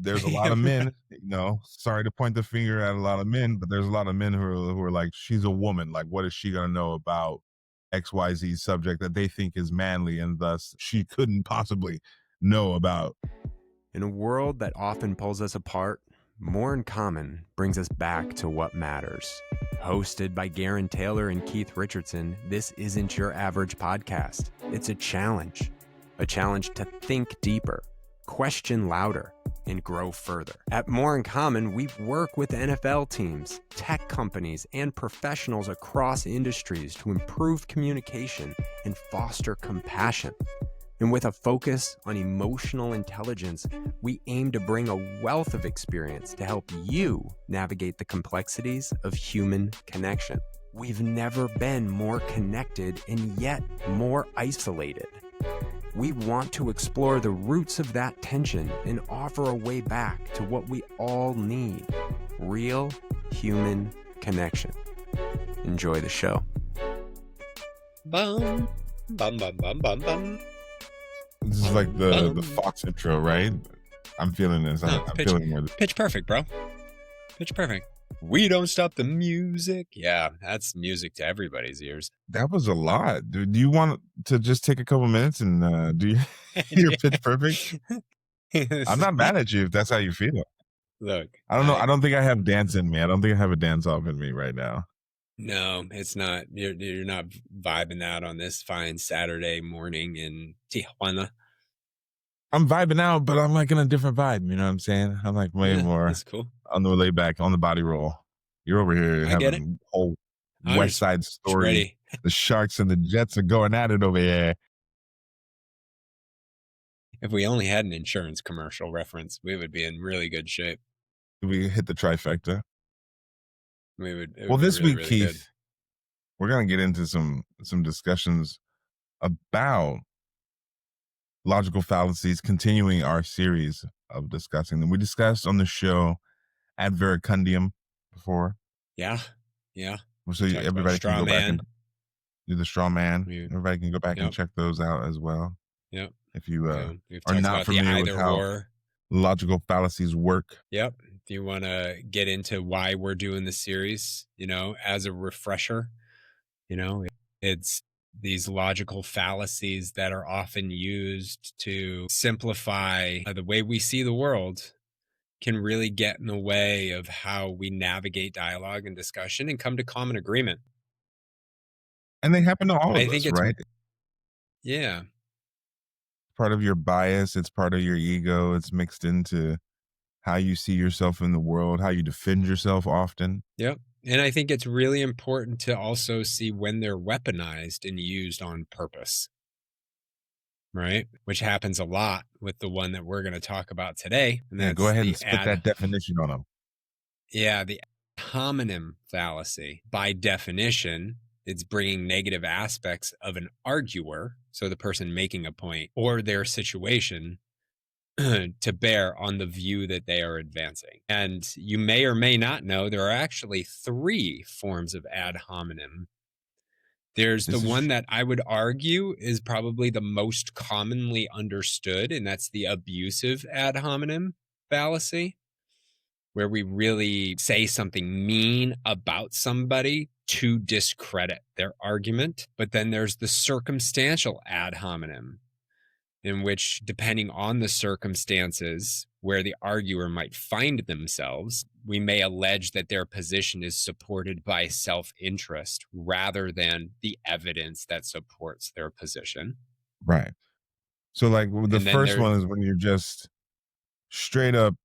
there's a lot of men, sorry to point the finger at a lot of men, but there's a lot of men who are like, she's a woman. Like, what is she gonna know about XYZ subject that they think is manly and thus she couldn't possibly know about? In a world that often pulls us apart, More in Common brings us back to what matters. Hosted by Gerren Taylor and Keith Richardson, this isn't your average podcast. It's a challenge to think deeper, question louder, and grow further. At More in Common, we work with NFL teams, tech companies, and professionals across industries to improve communication and foster compassion. And with a focus on emotional intelligence, we aim to bring a wealth of experience to help you navigate the complexities of human connection. We've never been more connected and yet more isolated. We want to explore the roots of that tension and offer a way back to what we all need: real human connection. Enjoy the show. Bum, bum, bum, bum, bum, bum. This is like the Fox intro, right? I'm feeling this. I'm feeling it. Pitch perfect, bro. Pitch perfect. We don't stop the music. Yeah, that's music to everybody's ears. That was a lot, dude. Do you want to just take a couple minutes and do your pitch perfect? I'm not mad at you if that's how you feel. Look, I don't know. I don't think I have dance in me. I don't think I have a dance off in me right now. No, it's not. You're not vibing out on this fine Saturday morning in Tijuana. I'm vibing out, but I'm like in a different vibe. You know what I'm saying? I'm like way more that's cool. On the lay back, on the body roll. You're over here having a whole West Side Story. The Sharks and the Jets are going at it over here. If we only had an insurance commercial reference, we would be in really good shape. We hit the trifecta. We would. Well, this really, week, really Keith, good. We're going to get into some discussions about logical fallacies, continuing our series of discussing them. We discussed on the show ad verecundium before. Yeah. So everybody can go back and do the straw man. Everybody can go back and check those out as well. Yep. If you are not familiar with how logical fallacies work. Yep. If you want to get into why we're doing the series, as a refresher, it's these logical fallacies that are often used to simplify the way we see the world can really get in the way of how we navigate dialogue and discussion and come to common agreement. And they happen to all of us, right? Yeah. Part of your bias, it's part of your ego, it's mixed into how you see yourself in the world, how you defend yourself often. Yep. And I think it's really important to also see when they're weaponized and used on purpose. Right? Which happens a lot with the one that we're going to talk about today. And go ahead and spit that definition on them. Yeah, the hominem fallacy. By definition, it's bringing negative aspects of an arguer, so the person making a point, or their situation, to bear on the view that they are advancing. And you may or may not know there are actually 3 forms of ad hominem. There's the one that I would argue is probably the most commonly understood, and that's the abusive ad hominem fallacy, where we really say something mean about somebody to discredit their argument. But then there's the circumstantial ad hominem, in which, depending on the circumstances where the arguer might find themselves, we may allege that their position is supported by self-interest rather than the evidence that supports their position. Right. So like the first one is when you're just straight up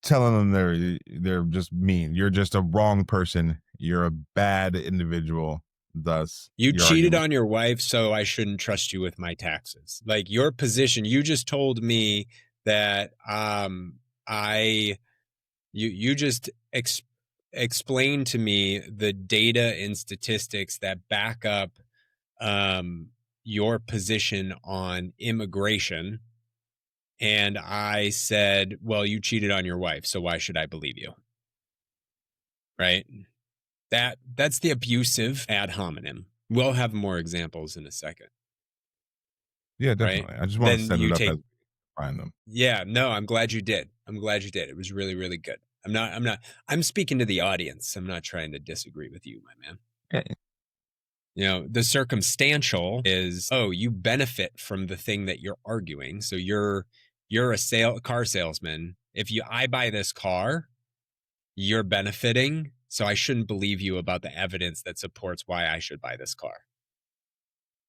telling them they're just mean. You're just a wrong person. You're a bad individual. Thus, you cheated on your wife, so I shouldn't trust you with my taxes. Like your position, you just told me that you just explained to me the data and statistics that back up your position on immigration. And I said, well, you cheated on your wife, so why should I believe you? Right? That's the abusive ad hominem. We'll have more examples in a second. Yeah, definitely. Right? I just want to set it up find them. Yeah, no, I'm glad you did. I'm glad you did. It was really, really good. I'm speaking to the audience. I'm not trying to disagree with you, my man. Okay. The circumstantial is, oh, you benefit from the thing that you're arguing. So you're a car salesman. I buy this car, you're benefiting. So I shouldn't believe you about the evidence that supports why I should buy this car.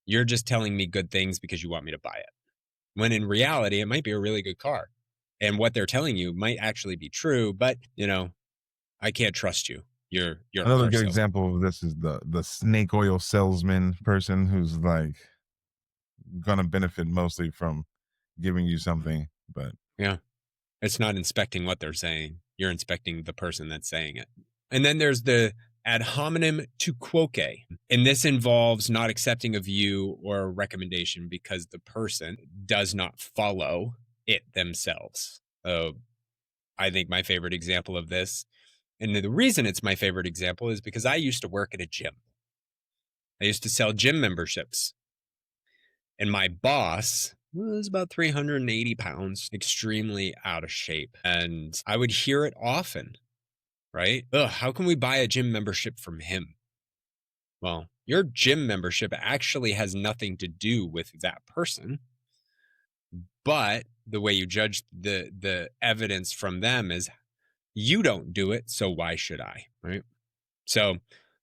You're just telling me good things because you want me to buy it. When in reality, it might be a really good car. And what they're telling you might actually be true, but I can't trust you. You're a Another car good salesman. example of this is the snake oil salesman person who's like gonna benefit mostly from giving you something, but Yeah. It's not inspecting what they're saying. You're inspecting the person that's saying it. And then there's the ad hominem to quoque. And this involves not accepting a view or a recommendation because the person does not follow it themselves. I think my favorite example of this, and the reason it's my favorite example is because I used to work at a gym. I used to sell gym memberships. And my boss was about 380 pounds, extremely out of shape. And I would hear it often, right? Ugh, how can we buy a gym membership from him? Well, your gym membership actually has nothing to do with that person. But the way you judge the evidence from them is you don't do it, so why should I? Right. So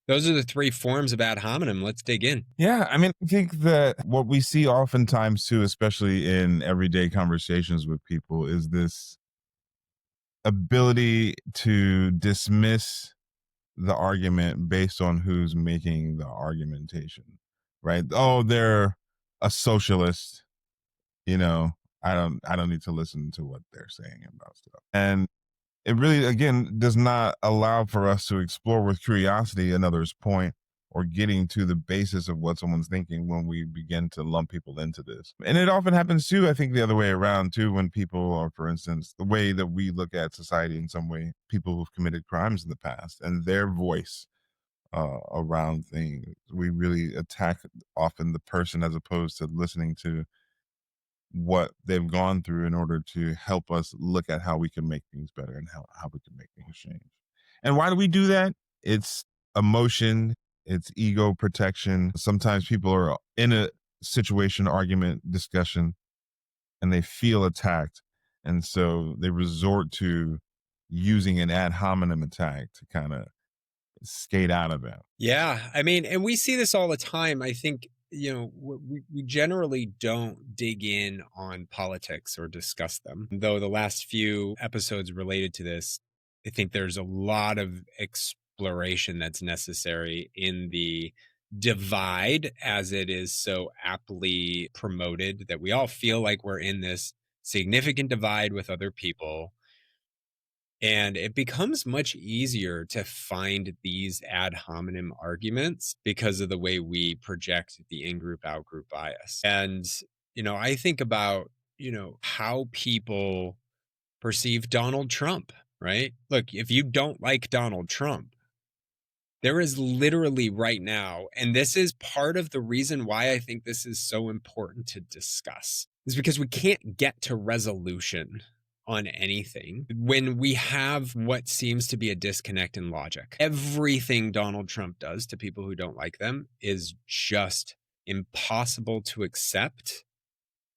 those are the three forms of ad hominem. Let's dig in. yeah, I mean, I think that what we see oftentimes too, especially in everyday conversations with people, is this ability to dismiss the argument based on who's making the argumentation, right? Oh, they're a socialist, you know, I don't need to listen to what they're saying about stuff. And it really, again, does not allow for us to explore with curiosity another's point or getting to the basis of what someone's thinking when we begin to lump people into this. And it often happens too, I think, the other way around too, when people are, for instance, the way that we look at society in some way, people who've committed crimes in the past and their voice around things, we really attack often the person as opposed to listening to what they've gone through in order to help us look at how we can make things better and how we can make things change. And why do we do that? It's emotion, it's ego protection. Sometimes people are in a situation, argument, discussion, and they feel attacked. And so they resort to using an ad hominem attack to kind of skate out of it. Yeah. I mean, and we see this all the time. I think, we generally don't dig in on politics or discuss them. Though the last few episodes related to this, I think there's a lot of exploration that's necessary in the divide, as it is so aptly promoted, that we all feel like we're in this significant divide with other people. And it becomes much easier to find these ad hominem arguments because of the way we project the in group, out group bias. And, I think about, how people perceive Donald Trump, right? Look, if you don't like Donald Trump, there is literally right now, and this is part of the reason why I think this is so important to discuss, is because we can't get to resolution on anything when we have what seems to be a disconnect in logic. Everything Donald Trump does to people who don't like them is just impossible to accept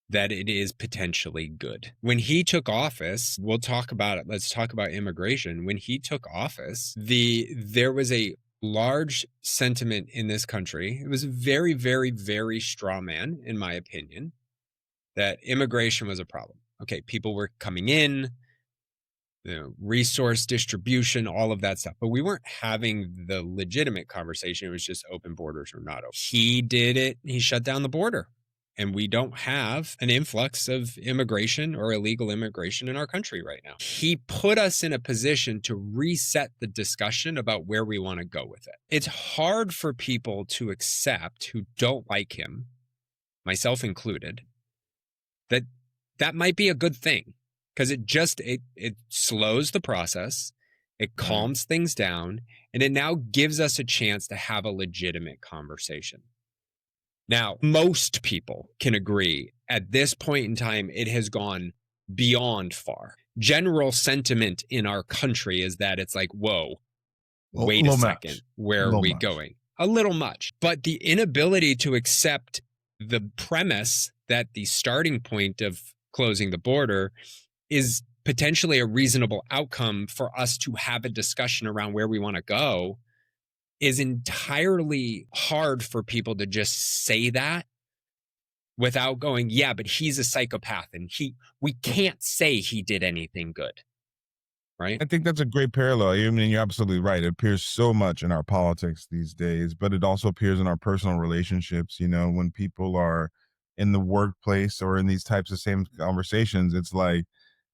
that it is potentially good. When he took office, we'll talk about it. Let's talk about immigration. When he took office, there was a large sentiment in this country. It was a very, very, very straw man, in my opinion, that immigration was a problem. Okay, people were coming in, resource distribution, all of that stuff. But we weren't having the legitimate conversation. It was just open borders or not open. He did it. He shut down the border. And we don't have an influx of immigration or illegal immigration in our country right now. He put us in a position to reset the discussion about where we want to go with it. It's hard for people to accept who don't like him, myself included, that might be a good thing, because it slows the process, it calms things down, and it now gives us a chance to have a legitimate conversation. Now, most people can agree at this point in time, it has gone beyond far. General sentiment in our country is that it's like, whoa, A wait a little second, much. where A are little we much. going? A little much. But the inability to accept the premise that the starting point of closing the border is potentially a reasonable outcome for us to have a discussion around where we want to go is entirely hard for people to just say that without going, yeah, but he's a psychopath and we can't say he did anything good. Right. I think that's a great parallel. I mean, you're absolutely right. It appears so much in our politics these days, but it also appears in our personal relationships. You know, when people are in the workplace or in these types of same conversations, it's like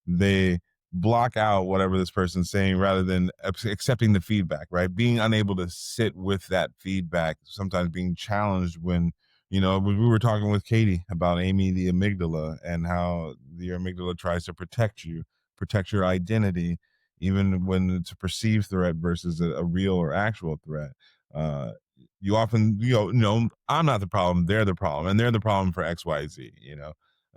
they block out whatever this person's saying rather than accepting the feedback, right? Being unable to sit with that feedback, sometimes being challenged when, you know, we were talking with Katie about Amy the amygdala and how the amygdala tries to protect you, protect your identity, even when it's a perceived threat versus a real or actual threat. Uh, you often, no, I'm not the problem, they're the problem, and they're the problem for XYZ,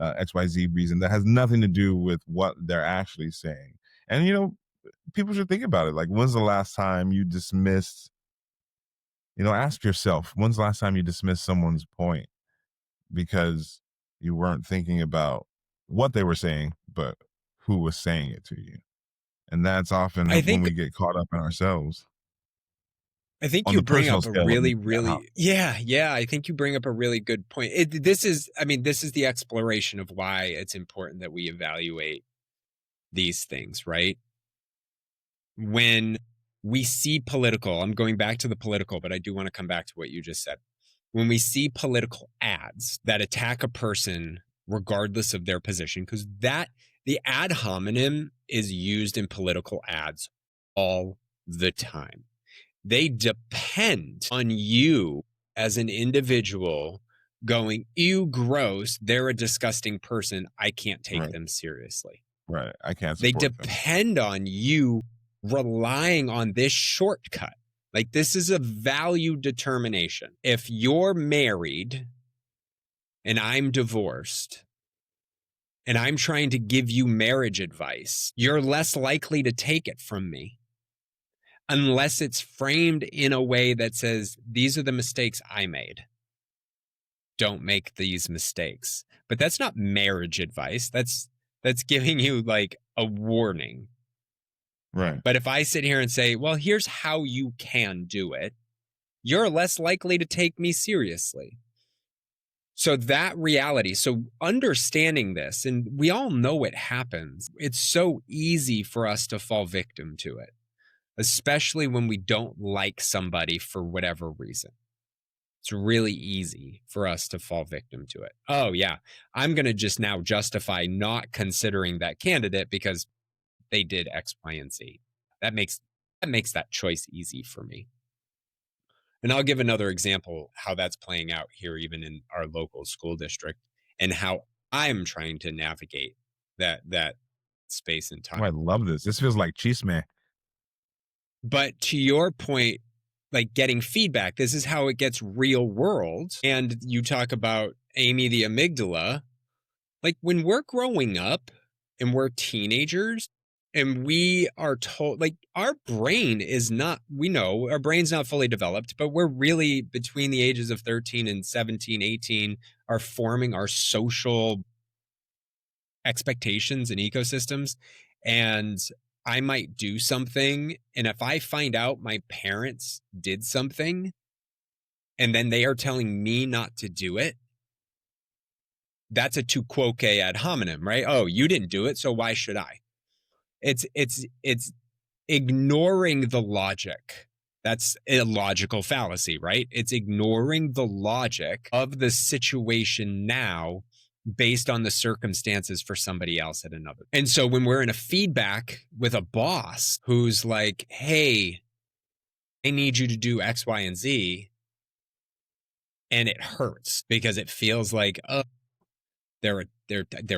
XYZ reason that has nothing to do with what they're actually saying. And, people should think about it. Like, when's the last time you dismissed, ask yourself, when's the last time you dismissed someone's point because you weren't thinking about what they were saying, but who was saying it to you? And that's often I when think we get caught up in ourselves I think on you the bring personal up a scale of really, how. really, yeah. I think you bring up a really good point. This is the exploration of why it's important that we evaluate these things, right? When we see political, I'm going back to the political, but I do want to come back to what you just said. When we see political ads that attack a person regardless of their position, because the ad hominem is used in political ads all the time. They depend on you as an individual going, ew, gross, they're a disgusting person. I can't take Right, them seriously. right. I can't They support them. depend on you relying on this shortcut. Like, this is a value determination. If you're married and I'm divorced and I'm trying to give you marriage advice, you're less likely to take it from me unless it's framed in a way that says, these are the mistakes I made. Don't make these mistakes. But that's not marriage advice. That's giving you like a warning. Right. But if I sit here and say, well, here's how you can do it, you're less likely to take me seriously. So that reality, so understanding this, and we all know it happens, it's so easy for us to fall victim to it, especially when we don't like somebody for whatever reason. It's really easy for us to fall victim to it. Oh, yeah, I'm going to just now justify not considering that candidate because they did X, Y, and Z. That makes that choice easy for me. And I'll give another example how that's playing out here, even in our local school district, and how I'm trying to navigate that space and Oh, I time. love this. This feels like cheese man. But to your point, like getting feedback, this is how it gets real world. And you talk about Amy the amygdala. Like when we're growing up and we're teenagers and we are told, like, our brain is not, we know our brain's not fully developed, but we're really between the ages of 13 and 17, 18 are forming our social expectations and ecosystems. And I might do something. And if I find out my parents did something and then they are telling me not to do it, that's a tu quoque ad hominem, right? Oh, you didn't do it, so why should I? It's ignoring the logic. That's a logical fallacy, right? It's ignoring the logic of the situation now based on the circumstances for somebody else at another. And so when we're in a feedback with a boss who's like, hey, I need you to do X, Y, and Z, and it hurts because it feels like, oh, they're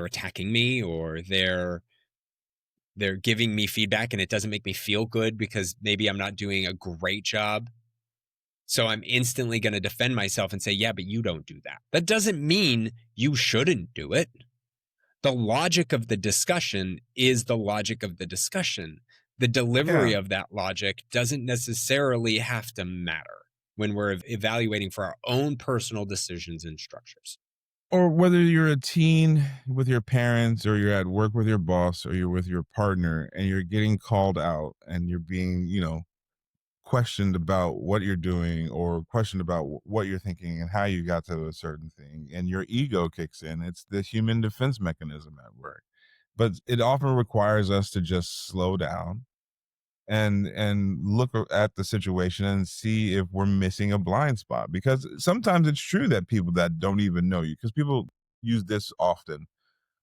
attacking me, or they're giving me feedback and it doesn't make me feel good because maybe I'm not doing a great job. So I'm instantly going to defend myself and say, yeah, but you don't do that. That doesn't mean you shouldn't do it. The logic of the discussion is the logic of the discussion. The delivery Yeah. of that logic doesn't necessarily have to matter when we're evaluating for our own personal decisions and structures. Or whether you're a teen with your parents, or you're at work with your boss, or you're with your partner and you're getting called out and you're being, questioned about what you're doing, or questioned about what you're thinking and how you got to a certain thing, and your ego kicks in. It's the human defense mechanism at work. But it often requires us to just slow down and look at the situation and see if we're missing a blind spot, because sometimes it's true that people that don't even know you, because people use this often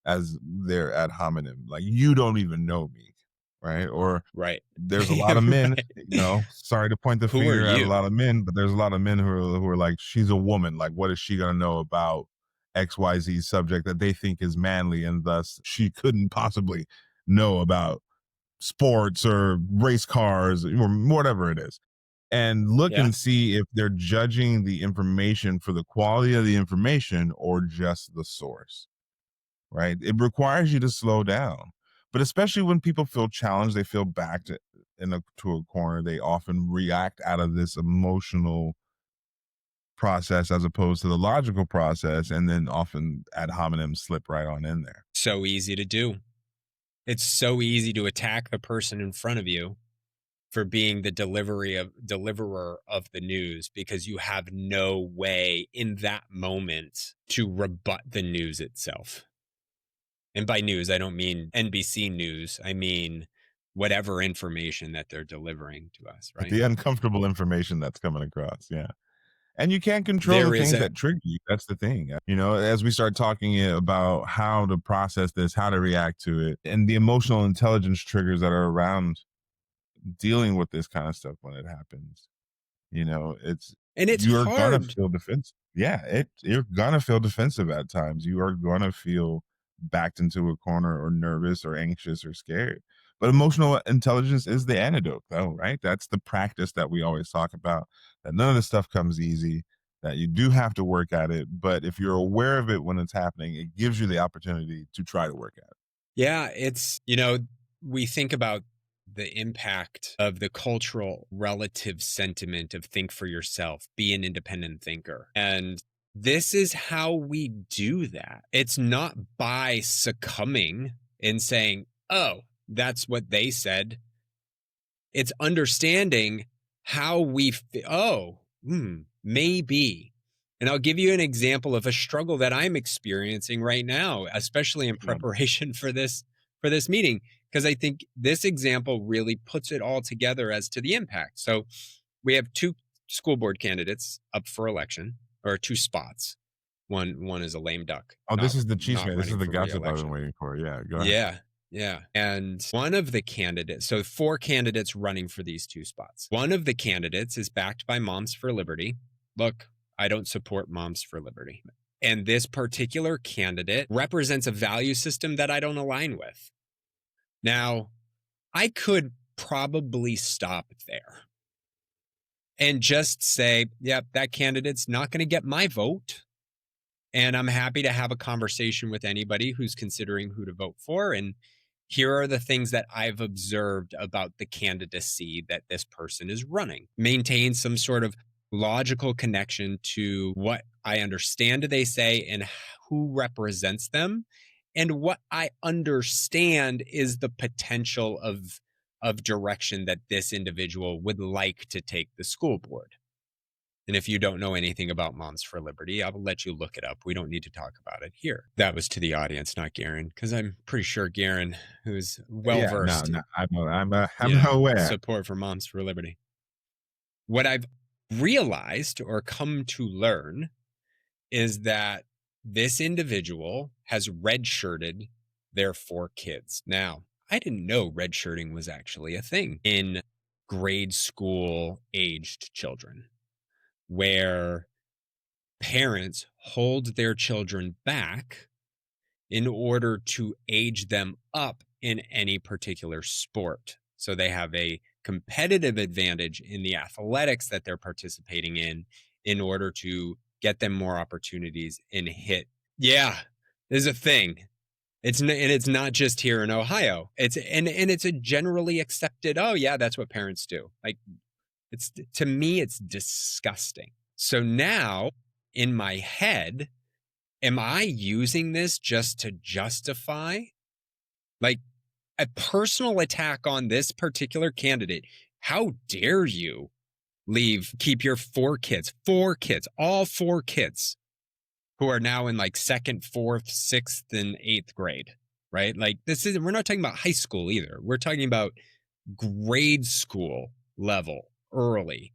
as their ad hominem, like, you don't even know me, right? Or Right. there's a lot of men, Right. sorry to point the Who are finger at a you? lot of men, but there's a lot of men who are like, she's a woman, like, what is she going to know about XYZ subject that they think is manly, and thus she couldn't possibly know about sports or race cars or whatever it is. And look Yeah. and see if they're judging the information for the quality of the information or just the source, right? It requires you to slow down. But especially when people feel challenged, they feel backed to a corner, they often react out of this emotional process as opposed to the logical process, and then often ad hominem slip right on in there. So easy to do. It's so easy to attack the person in front of you for being the deliverer of the news, because you have no way in that moment to rebut the news itself. And by news, I don't mean NBC News. I mean whatever information that they're delivering to us, right? The uncomfortable information that's coming across, yeah. And you can't control the There is things a that trigger you. That's the thing. As we start talking about how to process this, how to react to it, and the emotional intelligence triggers that are around dealing with this kind of stuff when it happens, it's and it's you're gonna hard. feel defensive. Yeah, you're gonna feel defensive at times. You are gonna feel backed into a corner, or nervous, or anxious, or scared. But emotional intelligence is the antidote, though, right? That's the practice that we always talk about. That none of this stuff comes easy. That you do have to work at it, but if you're aware of it when it's happening, it gives you the opportunity to try to work at it. Yeah, we think about the impact of the cultural relative sentiment of think for yourself, be an independent thinker. And this is how we do that. It's not by succumbing and saying, oh, that's what they said. It's understanding how maybe. And I'll give you an example of a struggle that I'm experiencing right now, especially in Yeah. preparation for this meeting, because I think this example really puts it all together as to the impact. So we have two school board candidates up for election, or two spots. One is a lame duck, Oh, this is the cheese not man. This is running the for gossip I've been reelection. waiting for. Yeah, go ahead. Yeah. Yeah. And one of the candidates, so four candidates running for these two spots. One of the candidates is backed by Moms for Liberty. Look, I don't support Moms for Liberty. And this particular candidate represents a value system that I don't align with. Now, I could probably stop there and just say, yep, that candidate's not going to get my vote. And I'm happy to have a conversation with anybody who's considering who to vote for. And here are the things that I've observed about the candidacy that this person is running. Maintain some sort of logical connection to what I understand they say and who represents them. And what I understand is the potential of direction that this individual would like to take the school board. And if you don't know anything about Moms for Liberty, I will let you look it up. We don't need to talk about it here. That was to the audience, not Gerren, because I'm pretty sure Gerren, who's well Yeah, no, versed, no, I'm aware. support for Moms for Liberty. What I've realized or come to learn is that this individual has redshirted their four kids. Now, I didn't know redshirting was actually a thing in grade school aged children, where parents hold their children back in order to age them up in any particular sport. So they have a competitive advantage in the athletics that they're participating in order to get them more opportunities and hit. Yeah, there's a thing. And it's not just here in Ohio. It's a generally accepted, oh yeah, that's what parents do. Like, it's, to me, it's disgusting. So now in my head, am I using this just to justify like a personal attack on this particular candidate? How dare you keep your four kids, all four kids who are now in like second, fourth, sixth, and eighth grade, right? Like, we're not talking about high school either. We're talking about grade school level early,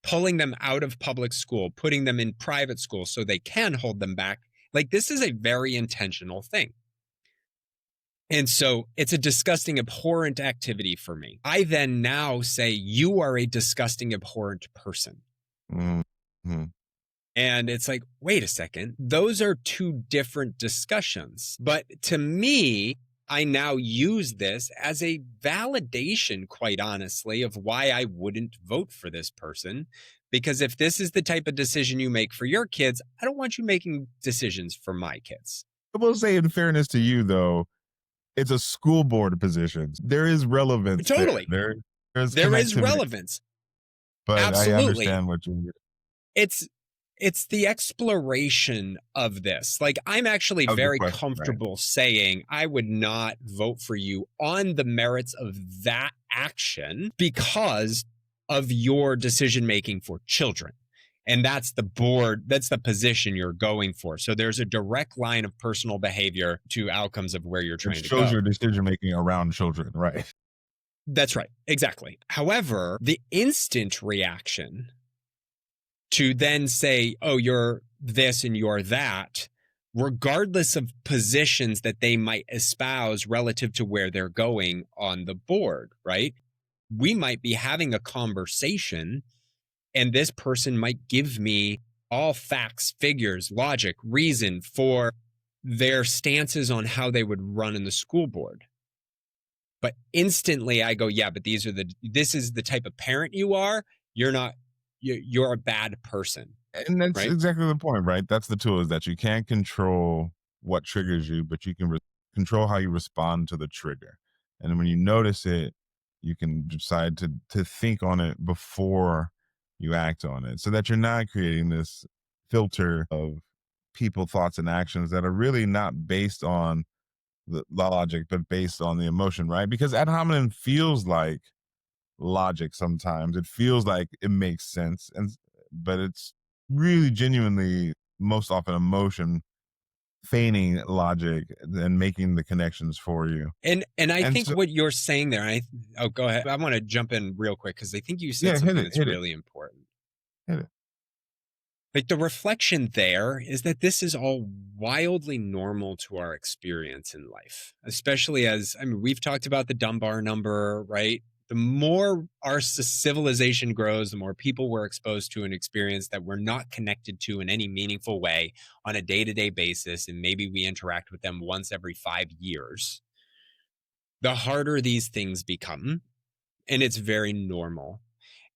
pulling them out of public school, putting them in private school so they can hold them back. Like, this is a very intentional thing. And so it's a disgusting, abhorrent activity for me. I then now say, you are a disgusting, abhorrent person. Mm-hmm. And it's like, wait a second, those are two different discussions. But to me, I now use this as a validation, quite honestly, of why I wouldn't vote for this person. Because if this is the type of decision you make for your kids, I don't want you making decisions for my kids. I will say, in fairness to you, though, it's a school board position. There is relevance. Totally. There is relevance. But absolutely. I understand what you mean. It's the exploration of this. Like, I'm actually very comfortable saying I would not vote for you on the merits of that action because of your decision making for children. And that's the position you're going for. So there's a direct line of personal behavior to outcomes of where you're trying to go. It shows your decision making around children, right? That's right. Exactly. However, the instant reaction to then say, oh, you're this and you're that, regardless of positions that they might espouse relative to where they're going on the board, right? We might be having a conversation and this person might give me all facts, figures, logic, reason for their stances on how they would run in the school board. But instantly I go, yeah, but this is the type of parent you are. You're a bad person. And that's exactly the point, right? That's the tool, is that you can't control what triggers you, but you can control how you respond to the trigger. And when you notice it, you can decide to think on it before you act on it, so that you're not creating this filter of people, thoughts, and actions that are really not based on the logic, but based on the emotion, right? Because ad hominem feels like logic sometimes. It feels like it makes sense, but it's really genuinely most often emotion feigning logic and making the connections for you. And I think what you're saying there, go ahead. I want to jump in real quick because I think you said something that's really important. Hit it. Like, the reflection there is that this is all wildly normal to our experience in life, especially we've talked about the Dunbar number, right? The more our civilization grows, the more people we're exposed to and experience that we're not connected to in any meaningful way on a day-to-day basis, and maybe we interact with them once every 5 years, the harder these things become, and it's very normal.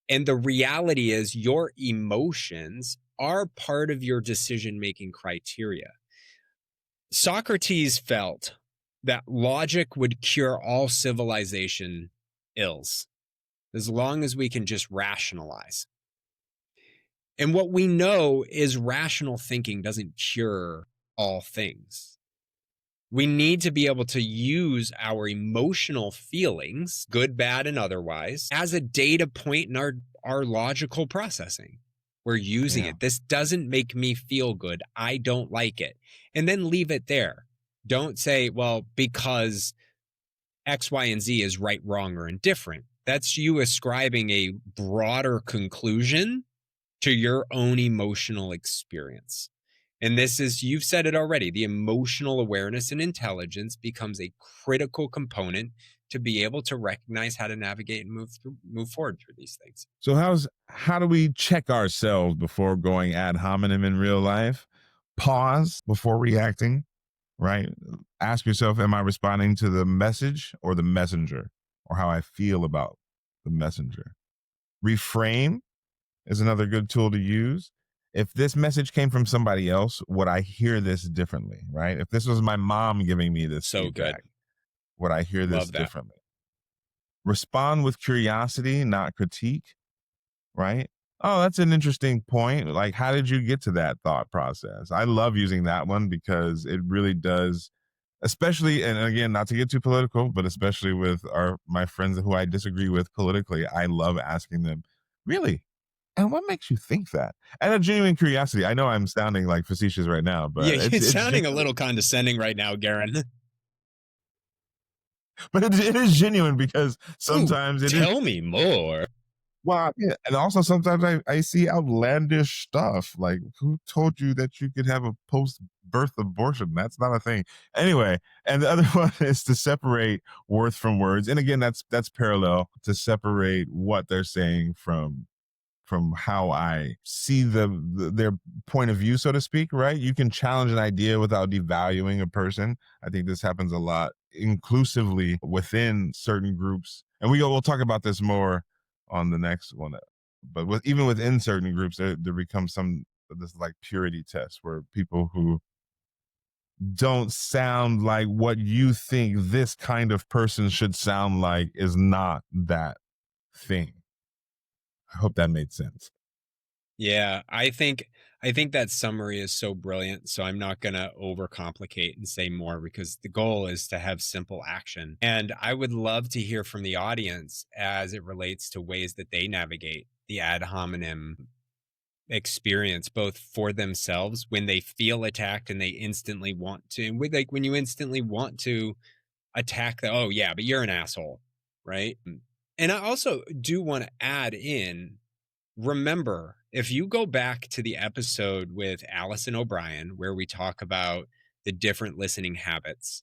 And the reality is your emotions are part of your decision-making criteria. Socrates felt that logic would cure all civilization ills, as long as we can just rationalize. And what we know is rational thinking doesn't cure all things. We need to be able to use our emotional feelings, good, bad, and otherwise, as a data point in our logical processing. We're using it. This doesn't make me feel good. I don't like it. And then leave it there. Don't say, well, because X, Y, and Z is right, wrong, or indifferent. That's you ascribing a broader conclusion to your own emotional experience. And this is, you've said it already, the emotional awareness and intelligence becomes a critical component to be able to recognize how to navigate and move forward through these things. So how do we check ourselves before going ad hominem in real life? Pause before reacting, right? Ask yourself, am I responding to the message or the messenger, or how I feel about the messenger. Reframe is another good tool to use. If this message came from somebody else, would I hear this differently, right? If this was my mom giving me this So feedback, good. would I hear this Love that. differently? Respond with curiosity, not critique, right? Oh, that's an interesting point. Like, how did you get to that thought process? I love using that one because it really does, especially, and again, not to get too political, but especially with my friends who I disagree with politically, I love asking them, really? And what makes you think that? And a genuine curiosity. I know I'm sounding like facetious right now, Yeah, but you're it's sounding a genuine. little condescending right now, Gerren. But it is genuine because Ooh, sometimes it is. tell me more. Well, yeah, and also sometimes I see outlandish stuff. Like, who told you that you could have a post-birth abortion? That's not a thing. Anyway, and the other one is to separate worth from words. And again, that's parallel to separate what they're saying from how I see their point of view, so to speak, right? You can challenge an idea without devaluing a person. I think this happens a lot inclusively within certain groups. And we'll talk about this more on the next one. But even within certain groups, there becomes this like purity test where people who don't sound like what you think this kind of person should sound like is not that thing. I hope that made sense. Yeah, I think that summary is so brilliant. So I'm not going to overcomplicate and say more because the goal is to have simple action. And I would love to hear from the audience as it relates to ways that they navigate the ad hominem experience, both for themselves when they feel attacked and they instantly want to, with like when you instantly want to attack the, oh yeah, but you're an asshole, right? And I also do want to add in, remember, if you go back to the episode with Allison O'Brien, where we talk about the different listening habits,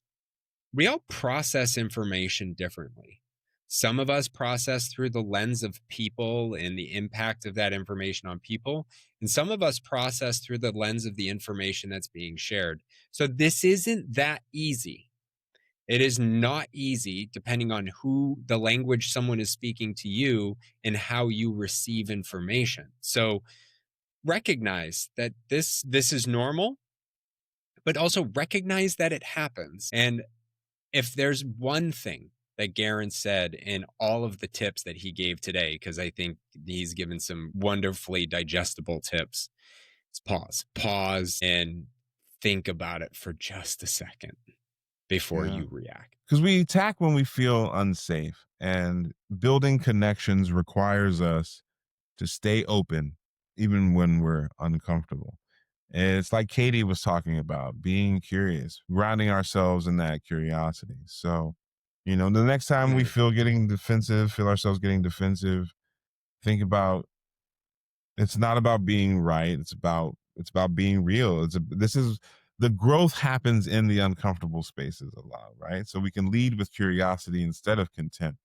we all process information differently. Some of us process through the lens of people and the impact of that information on people. And some of us process through the lens of the information that's being shared. So this isn't that easy. It is not easy depending on who the language someone is speaking to you and how you receive information. So recognize that this is normal, but also recognize that it happens. And if there's one thing that Gerren said in all of the tips that he gave today, because I think he's given some wonderfully digestible tips, it's pause and think about it for just a second before Yeah. you react. Because we attack when we feel unsafe, and building connections requires us to stay open even when we're uncomfortable. And it's like Katie was talking about, being curious, grounding ourselves in that curiosity. So, the next time we feel ourselves getting defensive, think about, it's not about being right. It's about being real. The growth happens in the uncomfortable spaces a lot, right? So we can lead with curiosity instead of contempt.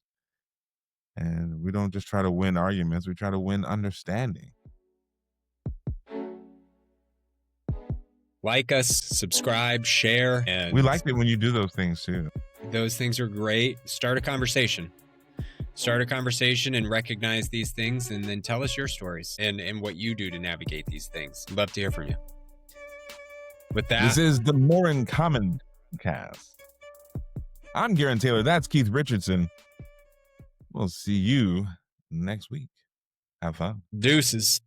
And we don't just try to win arguments, we try to win understanding. Like us, subscribe, share, and We liked it when you do those things too. those things are great. Start a conversation and recognize these things, and then tell us your stories and what you do to navigate these things. Love to hear from you. With that, This is the More in Common cast. I'm Gerren Taylor. That's Keith Richardson. We'll see you next week. Have fun. deuces.